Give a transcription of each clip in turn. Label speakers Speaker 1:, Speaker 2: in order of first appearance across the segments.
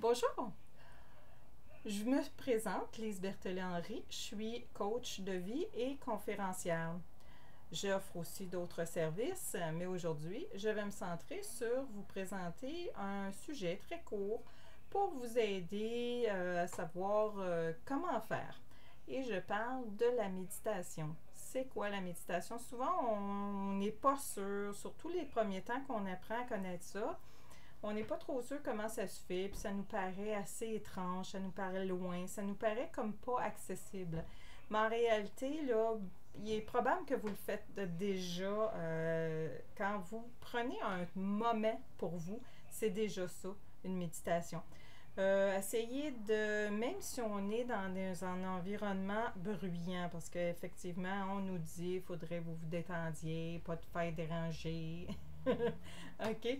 Speaker 1: Bonjour, je me présente, Lise Berthellet-Henry. Je suis coach de vie et conférencière. J'offre aussi d'autres services, mais aujourd'hui, je vais me centrer sur vous présenter un sujet très court pour vous aider à savoir comment faire. Et je parle de la méditation. C'est quoi la méditation? Souvent, on n'est pas sûr, surtout les premiers temps qu'on apprend à connaître ça. On n'est pas trop sûr comment ça se fait, puis ça nous paraît assez étrange, ça nous paraît loin, ça nous paraît comme pas accessible. Mais en réalité, là, il est probable que vous le faites déjà quand vous prenez un moment pour vous, c'est déjà ça, une méditation. Essayez de, même si on est dans un environnement bruyant, parce qu'effectivement, on nous dit il faudrait vous détendiez, pas de faire déranger. OK?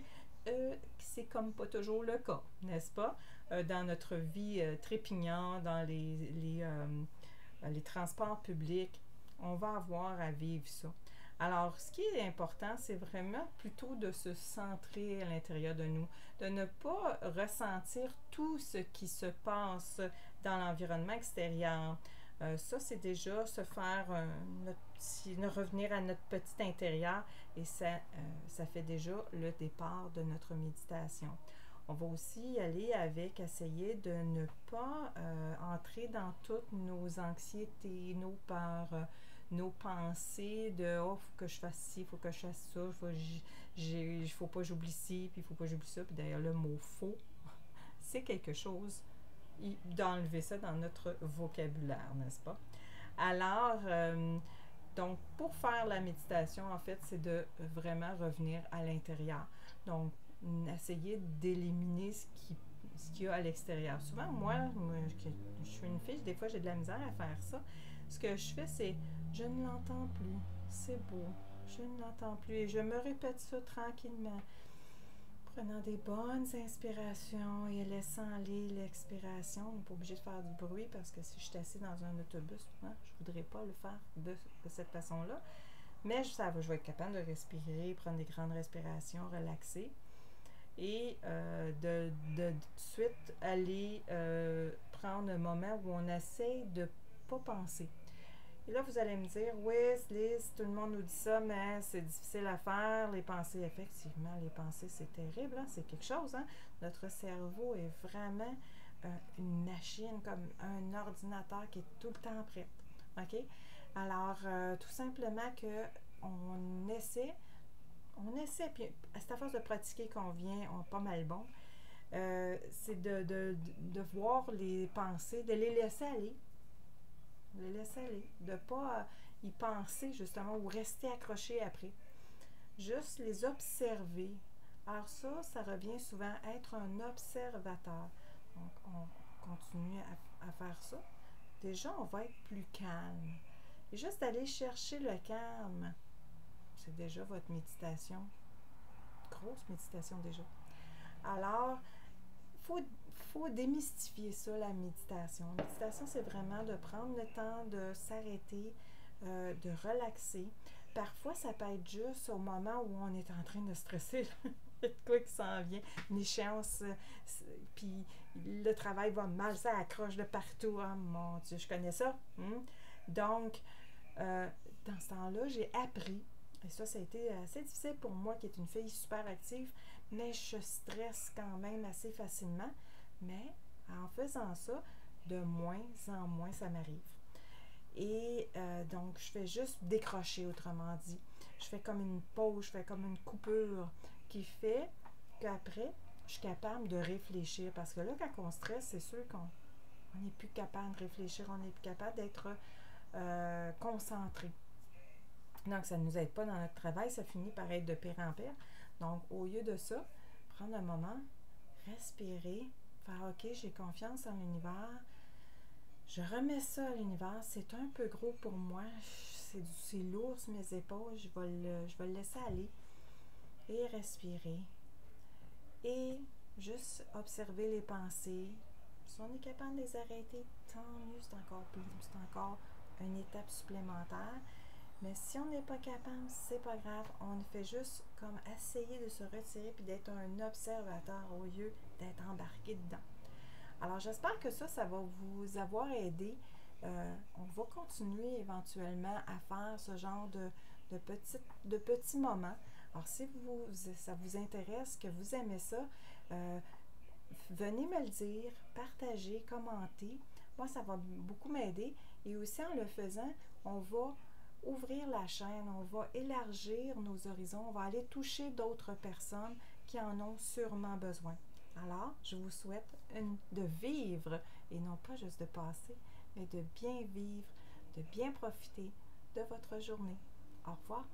Speaker 1: C'est comme pas toujours le cas, n'est-ce pas? Dans notre vie trépignante, dans les transports publics, on va avoir à vivre ça. Alors, ce qui est important, c'est vraiment plutôt de se centrer à l'intérieur de nous, de ne pas ressentir tout ce qui se passe dans l'environnement extérieur. Ça, c'est déjà se faire revenir à notre petit intérieur et ça fait déjà le départ de notre méditation. On va aussi y aller avec essayer de ne pas entrer dans toutes nos anxiétés, nos peurs, nos pensées de oh, faut que je fasse ci, faut que je fasse ça, faut pas que j'oublie ci, puis il faut pas que j'oublie ça. Puis d'ailleurs, le mot faux, c'est quelque chose d'enlever ça dans notre vocabulaire, n'est-ce pas? Alors, donc, pour faire la méditation, en fait, c'est de vraiment revenir à l'intérieur. Donc, essayer d'éliminer ce qu'il y a à l'extérieur. Souvent, moi, je suis une fille, des fois, j'ai de la misère à faire ça. Ce que je fais, c'est je ne l'entends plus. C'est beau. Je ne l'entends plus. Et je me répète ça tranquillement. Prenant des bonnes inspirations et laissant aller l'expiration. On n'est pas obligé de faire du bruit parce que si je suis assis dans un autobus, hein, je ne voudrais pas le faire de cette façon-là. Mais je vais être capable de respirer, prendre des grandes respirations, relaxer. Et de suite aller prendre un moment où on essaie de ne pas penser. Et là, vous allez me dire, oui, Liz, tout le monde nous dit ça, mais c'est difficile à faire. Les pensées, effectivement, les pensées, c'est terrible, hein? C'est quelque chose. Hein? Notre cerveau est vraiment une machine, comme un ordinateur qui est tout le temps prêt. OK? Alors, tout simplement que on essaie, puis à cette force de pratiquer qu'on vient, on est pas mal bon, c'est de voir les pensées, de les laisser aller. De les laisser aller, de ne pas y penser justement ou rester accroché après. Juste les observer. Alors ça revient souvent à être un observateur. Donc on continue à faire ça. Déjà, on va être plus calme. Et juste aller chercher le calme, c'est déjà votre méditation. Grosse méditation déjà. Alors, faut démystifier ça, la méditation. La méditation, c'est vraiment de prendre le temps de s'arrêter, de relaxer. Parfois, ça peut être juste au moment où on est en train de stresser. Il y a de quoi qui s'en vient, une échéance, puis le travail va mal, ça accroche de partout. Oh mon Dieu, je connais ça. Donc, dans ce temps-là, j'ai appris, et ça a été assez difficile pour moi, qui est une fille super active, mais je stresse quand même assez facilement. Mais en faisant ça, de moins en moins, ça m'arrive. Et donc, je fais juste décrocher, autrement dit. Je fais comme une pause, je fais comme une coupure qui fait qu'après, je suis capable de réfléchir. Parce que là, quand on stresse, c'est sûr qu'on n'est plus capable de réfléchir, on n'est plus capable d'être concentré. Donc, ça ne nous aide pas dans notre travail, ça finit par être de pire en pire. Donc, au lieu de ça, prendre un moment, respirer, faire OK, j'ai confiance en l'univers, je remets ça à l'univers, c'est un peu gros pour moi, c'est lourd sur mes épaules, je vais le laisser aller et respirer. Et juste observer les pensées. Si on est capable de les arrêter, tant mieux, c'est encore une étape supplémentaire. Mais si on n'est pas capable, c'est pas grave. On fait juste comme essayer de se retirer puis d'être un observateur au lieu d'être embarqué dedans. Alors, j'espère que ça va vous avoir aidé. On va continuer éventuellement à faire ce genre de petits moments. Alors, si ça vous intéresse, que vous aimez ça, venez me le dire, partagez, commentez. Moi, ça va beaucoup m'aider. Et aussi, en le faisant, on va ouvrir la chaîne, on va élargir nos horizons, on va aller toucher d'autres personnes qui en ont sûrement besoin. Alors, je vous souhaite de vivre, et non pas juste de passer, mais de bien vivre, de bien profiter de votre journée. Au revoir.